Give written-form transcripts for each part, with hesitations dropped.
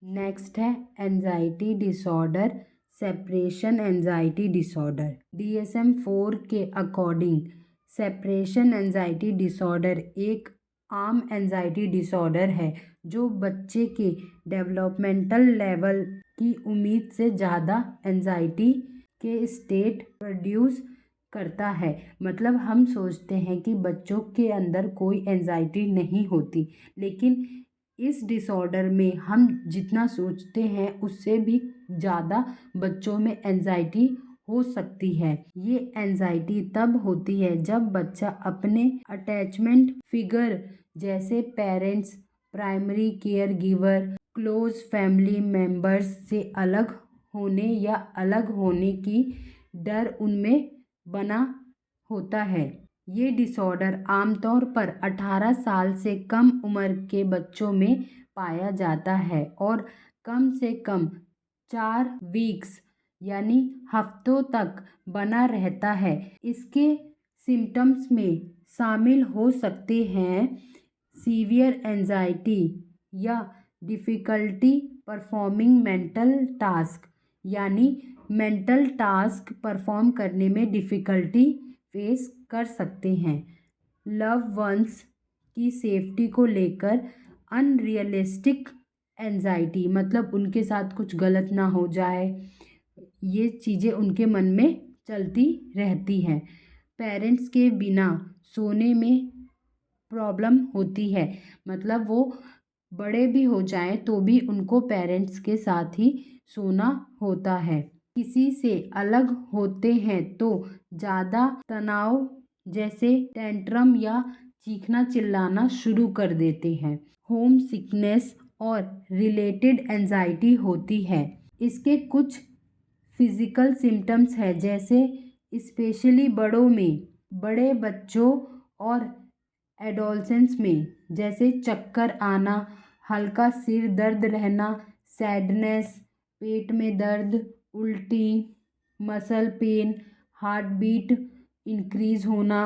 Next है anxiety disorder, separation anxiety disorder. DSM-4 के according separation anxiety disorder एक आम एंजाइटी डिसऑर्डर है जो बच्चे के डेवलपमेंटल लेवल की उम्मीद से ज़्यादा एंजाइटी के स्टेट प्रोड्यूस करता है। मतलब हम सोचते हैं कि बच्चों के अंदर कोई एंजाइटी नहीं होती, लेकिन इस डिसऑर्डर में हम जितना सोचते हैं उससे भी ज़्यादा बच्चों में एंजाइटी हो सकती है। ये एंजाइटी तब होती है जब बच्चा अपने अटैचमेंट फिगर जैसे parents, primary care giver, close family members से अलग होने या अलग होने की डर उनमें बना होता है। ये डिसऑर्डर आमतौर पर 18 साल से कम उम्र के बच्चों में पाया जाता है और कम से कम 4 वीक्स यानी हफ्तों तक बना रहता है। इसके सिम्टम्स में शामिल हो सकते हैं सीवियर एंजाइटी या डिफ़िकल्टी परफॉर्मिंग मेंटल टास्क, यानी मेंटल टास्क परफॉर्म करने में डिफ़िकल्टी फेस कर सकते हैं। लव वंस की सेफ्टी को लेकर अनरियलिस्टिक एंजाइटी, मतलब उनके साथ कुछ गलत ना हो जाए, ये चीज़ें उनके मन में चलती रहती हैं। पेरेंट्स के बिना सोने में प्रॉब्लम होती है, मतलब वो बड़े भी हो जाएं तो भी उनको पेरेंट्स के साथ ही सोना होता है। किसी से अलग होते हैं तो ज़्यादा तनाव जैसे टेंट्रम या चीखना चिल्लाना शुरू कर देते हैं। होम सिकनेस और रिलेटेड एंजाइटी होती है। इसके कुछ फिजिकल सिम्टम्स है जैसे स्पेशली बड़ों में, बड़े बच्चों और एडोलसेंस में, जैसे चक्कर आना, हल्का सिर दर्द रहना, सैडनेस, पेट में दर्द, उल्टी, muscle pain, heart beat increase होना।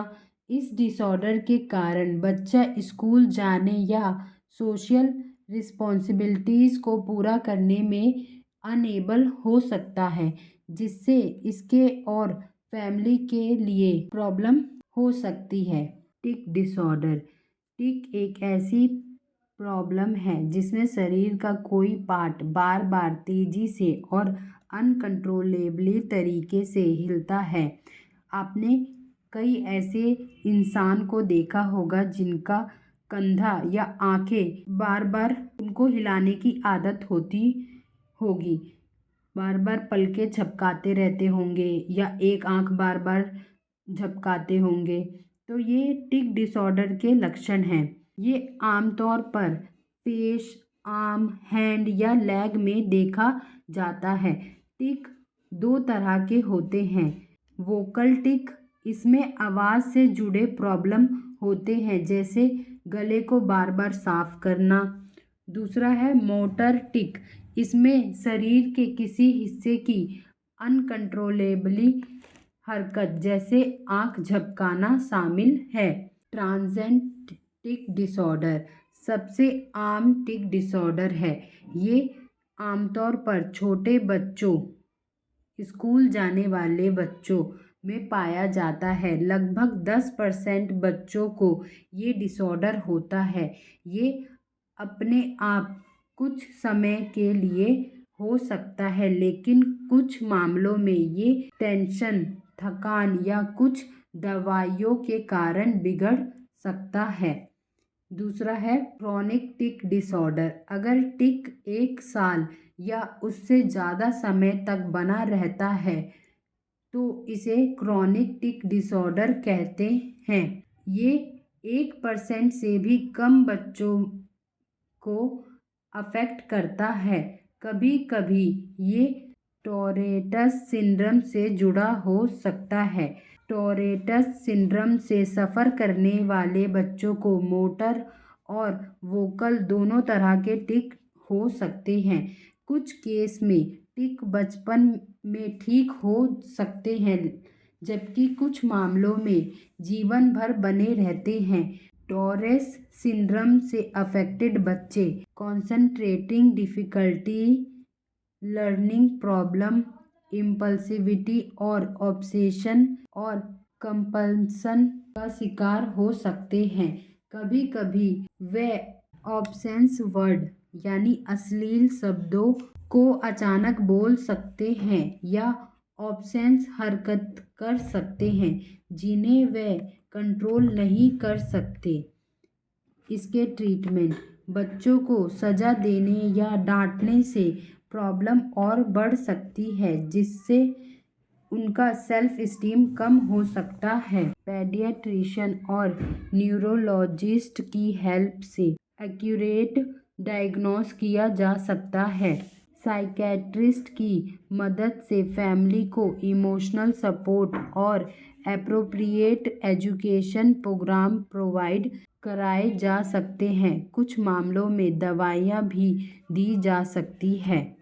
इस डिसऑर्डर के कारण बच्चा स्कूल जाने या सोशल रिस्पॉन्सिबिलिटीज़ को पूरा करने में अनेबल हो सकता है, जिससे इसके और फैमिली के लिए प्रॉब्लम हो सकती है। टिक डिसऑर्डर। टिक एक ऐसी प्रॉब्लम है जिसमें शरीर का कोई पार्ट बार बार तेजी से और अनकंट्रोलेबली तरीके से हिलता है। आपने कई ऐसे इंसान को देखा होगा जिनका कंधा या आंखें बार बार उनको हिलाने की आदत होती होगी, बार बार पलकें झपकाते रहते होंगे या एक आंख बार बार झपकाते होंगे। तो ये टिक डिसऑर्डर के लक्षण हैं। ये आमतौर पर फेस, आर्म, हैंड या लेग में देखा जाता है। टिक दो तरह के होते हैं। वोकल टिक, इसमें आवाज़ से जुड़े प्रॉब्लम होते हैं जैसे गले को बार बार साफ करना। दूसरा है मोटर टिक, इसमें शरीर के किसी हिस्से की अनकंट्रोलेबली हरकत जैसे आंख झपकाना शामिल है। ट्रांजिएंट टिक डिसऑर्डर सबसे आम टिक डिसऑर्डर है। ये आमतौर पर छोटे बच्चों, स्कूल जाने वाले बच्चों में पाया जाता है। लगभग 10% बच्चों को ये डिसऑर्डर होता है। ये अपने आप कुछ समय के लिए हो सकता है, लेकिन कुछ मामलों में ये टेंशन, थकान या कुछ दवाइयों के कारण बिगड़ सकता है। दूसरा है क्रोनिक टिक डिसऑर्डर। अगर टिक 1 साल या उससे ज़्यादा समय तक बना रहता है तो इसे क्रोनिक टिक डिसऑर्डर कहते हैं। ये 1% से भी कम बच्चों को अफेक्ट करता है। कभी कभी ये टोरेटस सिंड्रोम से जुड़ा हो सकता है। टोरेटस सिंड्रोम से सफ़र करने वाले बच्चों को मोटर और वोकल दोनों तरह के टिक हो सकते हैं। कुछ केस में टिक बचपन में ठीक हो सकते हैं, जबकि कुछ मामलों में जीवन भर बने रहते हैं। टॉरेस सिंड्रोम से अफेक्टेड बच्चे concentrating difficulty, learning problem, impulsivity और ऑब्सेशन और कंपल्सन का शिकार हो सकते हैं। कभी कभी वे ऑब्सेंस वर्ड यानी अश्लील शब्दों को अचानक बोल सकते हैं या ऑब्सेंस हरकत कर सकते हैं जिन्हें वे कंट्रोल नहीं कर सकते। इसके ट्रीटमेंट: बच्चों को सजा देने या डांटने से प्रॉब्लम और बढ़ सकती है जिससे उनका सेल्फ एस्टीम कम हो सकता है। पेडियाट्रिशियन और न्यूरोलॉजिस्ट की हेल्प से एक्यूरेट डायग्नोस किया जा सकता है। साइकेट्रिस्ट की मदद से फैमिली को इमोशनल सपोर्ट और एप्रोप्रिएट एजुकेशन प्रोग्राम प्रोवाइड कराए जा सकते हैं। कुछ मामलों में दवाइयाँ भी दी जा सकती हैं।